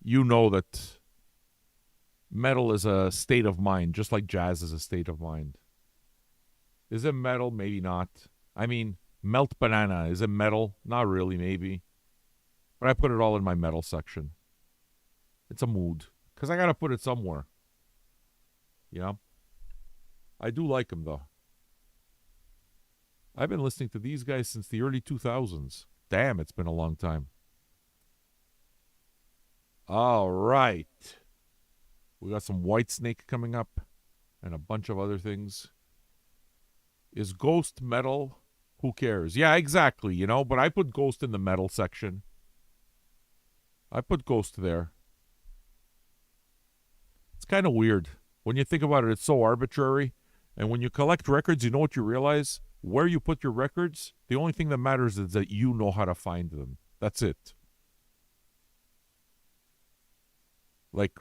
you know that metal is a state of mind, just like jazz is a state of mind. Is it metal? Maybe not. I mean, Melt Banana, is it metal? Not really, maybe. But I put it all in my metal section. It's a mood. Because I got to put it somewhere. You know? I do like them, though. I've been listening to these guys since the early 2000s. Damn, it's been a long time. All right. We got some Whitesnake coming up and a bunch of other things. Is Ghost metal? Who cares? Yeah, exactly, you know, but I put Ghost in the metal section. I put Ghost there. It's kind of weird. When you think about it, it's so arbitrary. And when you collect records, you know what you realize? Where you put your records, the only thing that matters is that you know how to find them. That's it. Like,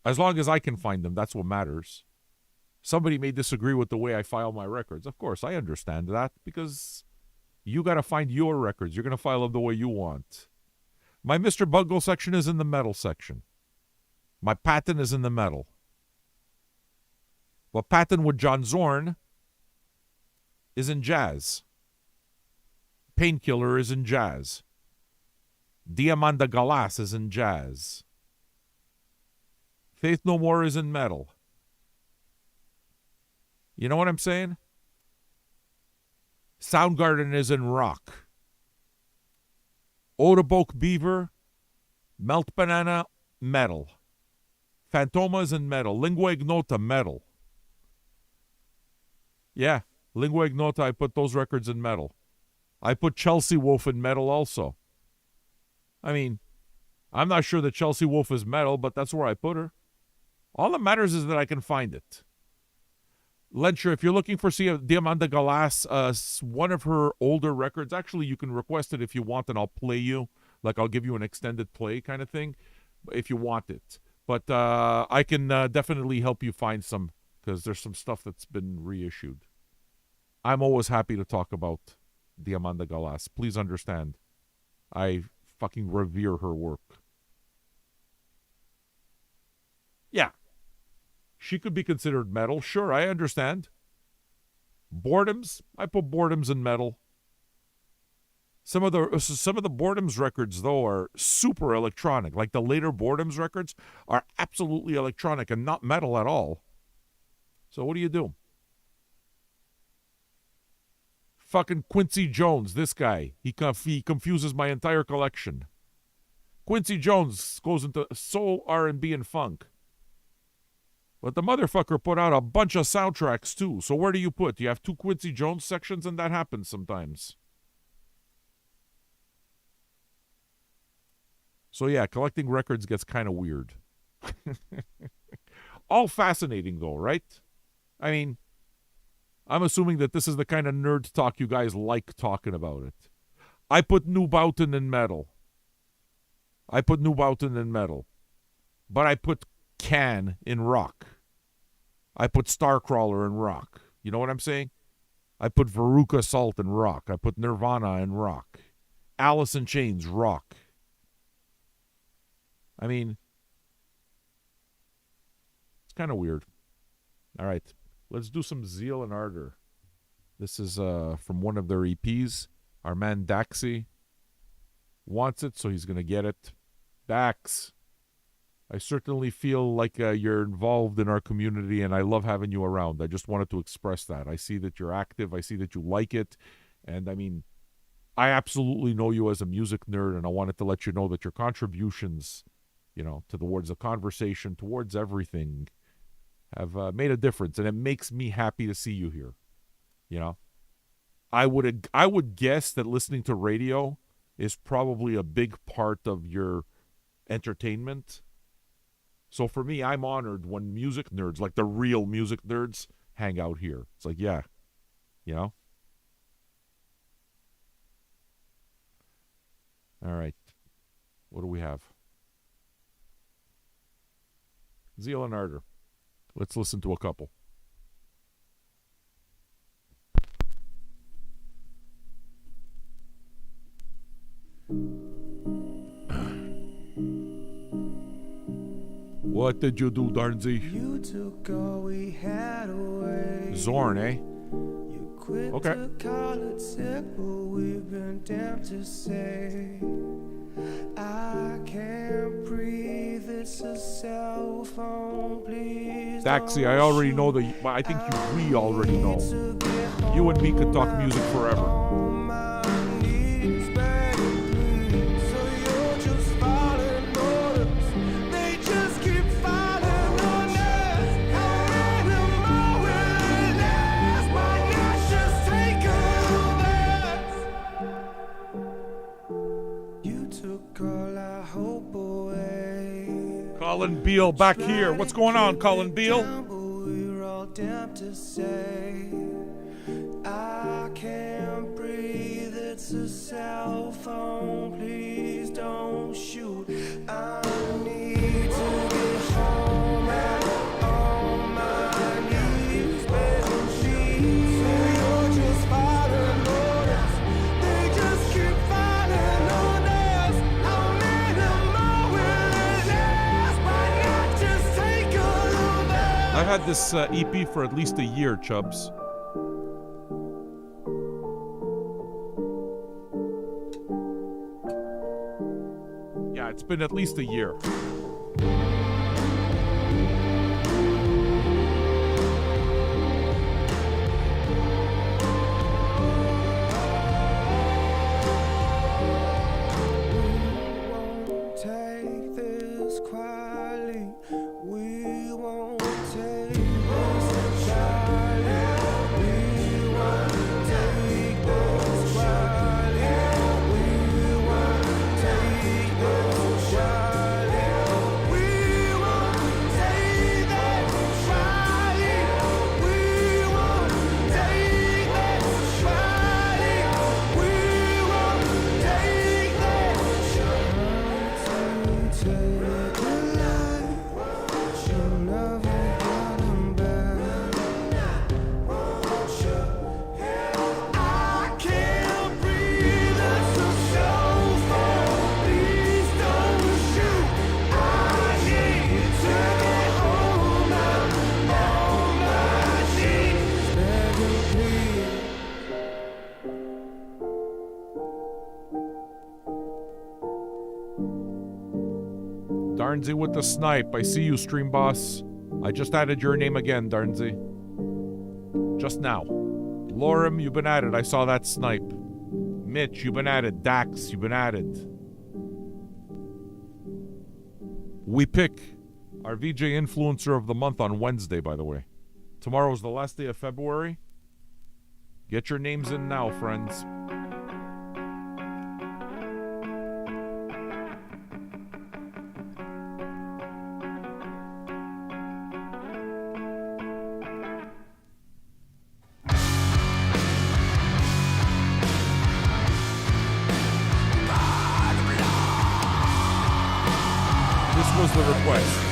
As long as I can find them, that's what matters. Somebody may disagree with the way I file my records. Of course, I understand that because you got to find your records. You're going to file them the way you want. My Mr. Bungle section is in the metal section. My Patton is in the metal. But Patton with John Zorn is in jazz. Painkiller is in jazz. Diamanda Galas is in jazz. Faith No More is in metal. You know what I'm saying? Soundgarden is in rock. Otoboke Beaver, Melt Banana, metal. Fantoma is in metal. Lingua Ignota, metal. Yeah, Lingua Ignota, I put those records in metal. I put Chelsea Wolf in metal also. I mean, I'm not sure that Chelsea Wolf is metal, but that's where I put her. All that matters is that I can find it. Lencher, if you're looking for Diamanda Galas, one of her older records, actually you can request it if you want and I'll play you. Like I'll give you an extended play kind of thing if you want it. But I can definitely help you find some because there's some stuff that's been reissued. I'm always happy to talk about Diamanda Galas. Please understand. I fucking revere her work. Yeah. She could be considered metal. Sure, I understand. Boredoms, I put Boredoms in metal. Some of the Boredoms records, though, are super electronic. Like the later Boredoms records are absolutely electronic and not metal at all. So what do you do? Fucking Quincy Jones, this guy. He confuses my entire collection. Quincy Jones goes into soul, R&B, and funk. But the motherfucker put out a bunch of soundtracks, too. So where do you put? Do you have two Quincy Jones sections? And that happens sometimes. So yeah, collecting records gets kind of weird. All fascinating, though, right? I mean, I'm assuming that this is the kind of nerd talk you guys like talking about it. I put New Boughton in metal. But I put Can in rock. I put Starcrawler in rock. You know what I'm saying? I put Veruca Salt in rock. I put Nirvana in rock. Alice in Chains, rock. I mean, it's kind of weird. All right, let's do some Zeal and Ardor. This is from one of their EPs. Our man Daxi wants it, so he's going to get it. Dax, I certainly feel like you're involved in our community, and I love having you around. I just wanted to express that. I see that you're active. I see that you like it. And, I mean, I absolutely know you as a music nerd, and I wanted to let you know that your contributions, you know, towards the conversation, towards everything, have made a difference. And it makes me happy to see you here, you know. I would guess that listening to radio is probably a big part of your entertainment. So for me, I'm honored when music nerds, like the real music nerds, hang out here. It's like, yeah, you know? All right. What do we have? Zeal and Ardor. Let's listen to a couple. What did you do, Darnsey? You took all we had away. Zorn, eh? You quit Okay. to call it sick, but we've been damned to say I can't breathe, it's a cell phone, please. Daxi, I already know that. I think we already know. You and me could talk music forever. Colin Beale back here. What's going on, Colin Beale? We're all damned to say I can't breathe, it's a cell phone, please don't shoot. I need to get home. I've had this EP for at least a year, Chubbs. Yeah, it's been at least a year. Darnsey with the snipe. I see you, stream boss. I just added your name again, Darnsey. Just now. Lorem, you've been added. I saw that snipe. Mitch, you've been added. Dax, you've been added. We pick our VJ Influencer of the Month on Wednesday, by the way. Tomorrow's the last day of February. Get your names in now, friends. Was the request.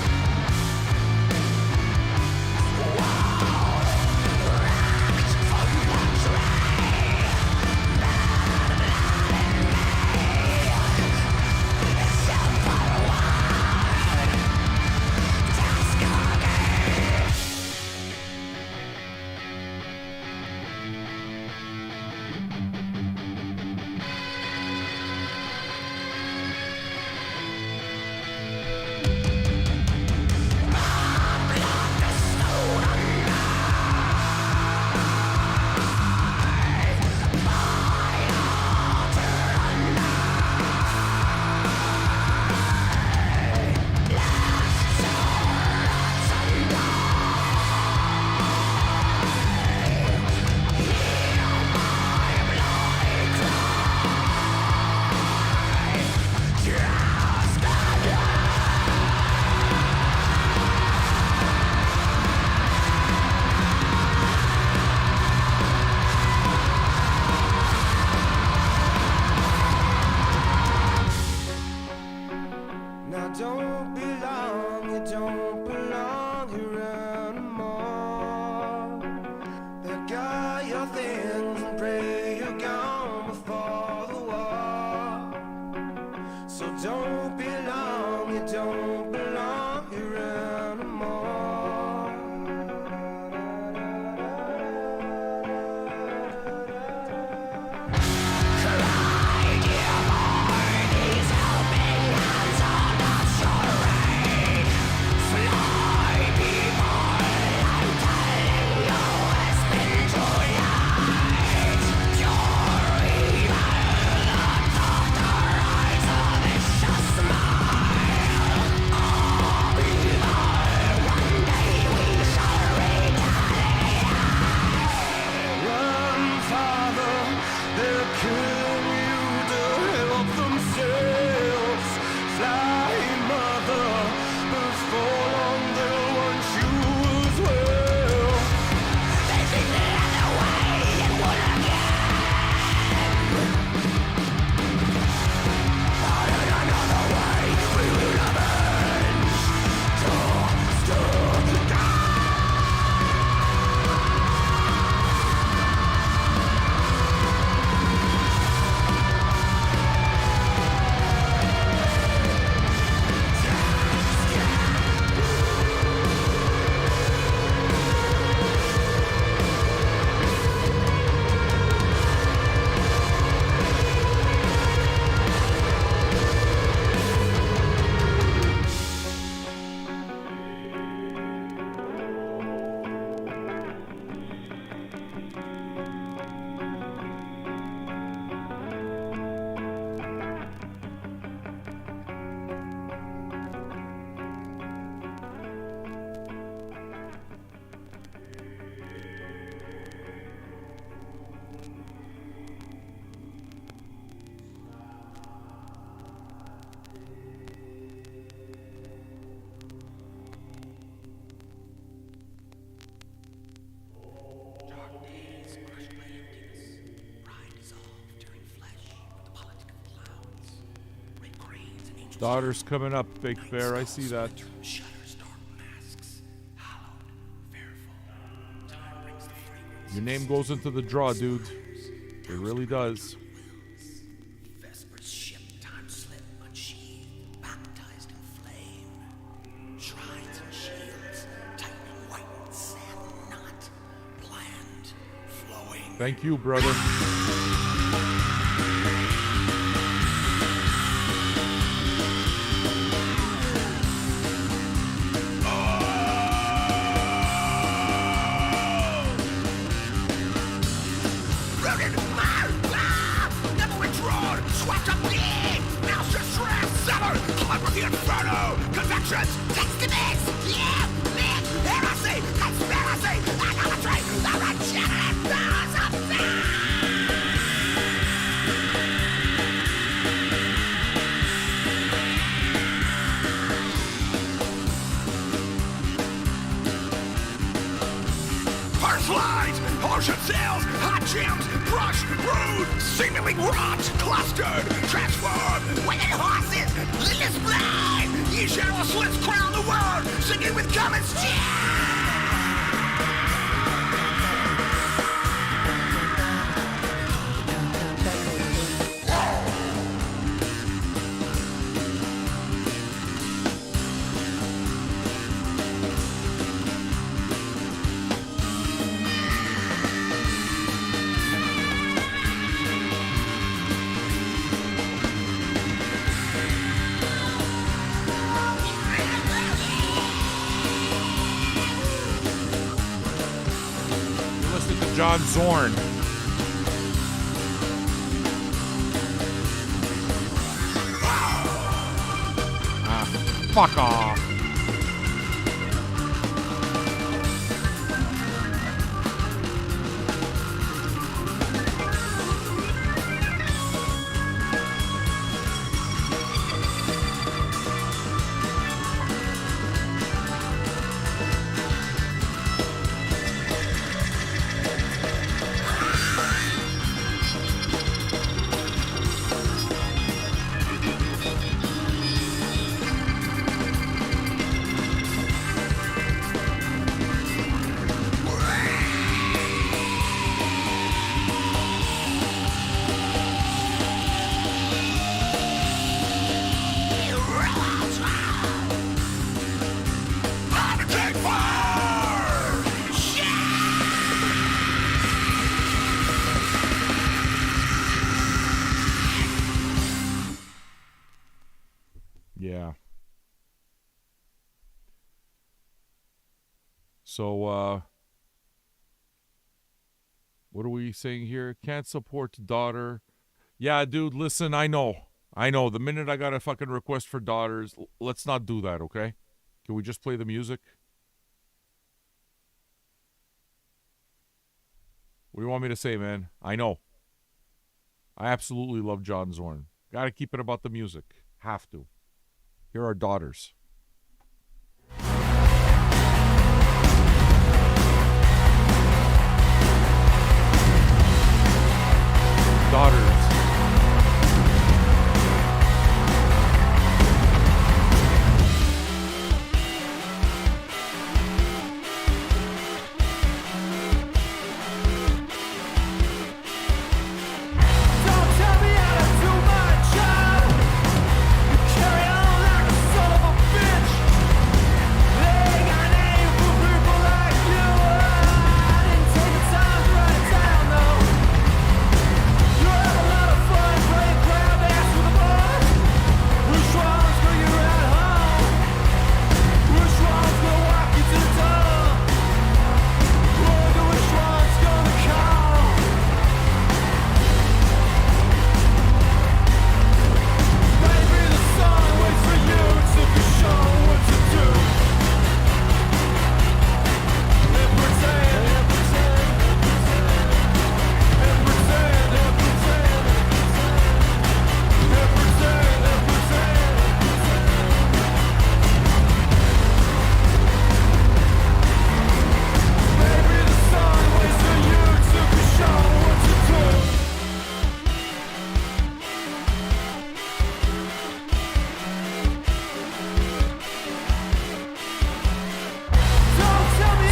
Daughter's coming up, Big Bear. I see that. Your name goes into the draw, dude. It really does. Thank you, brother. Slides, ocean sails, hot gems, crushed, brewed, seemingly rot, clustered, transformed, winged horses, lilies blind, ye shadow slits crown the world, singing with comets John Zorn. Fuck off. Yeah. So, what are we saying here? Can't support daughter. Yeah, dude, listen, I know. The minute I got a fucking request for daughters, let's not do that, okay? Can we just play the music? What do you want me to say, man? I know. I absolutely love John Zorn. Gotta keep it about the music. Have to. Here are daughters. Daughters. You're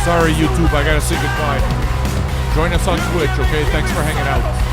Sorry, YouTube, I gotta say goodbye. Join us on Twitch, okay? Thanks for hanging out.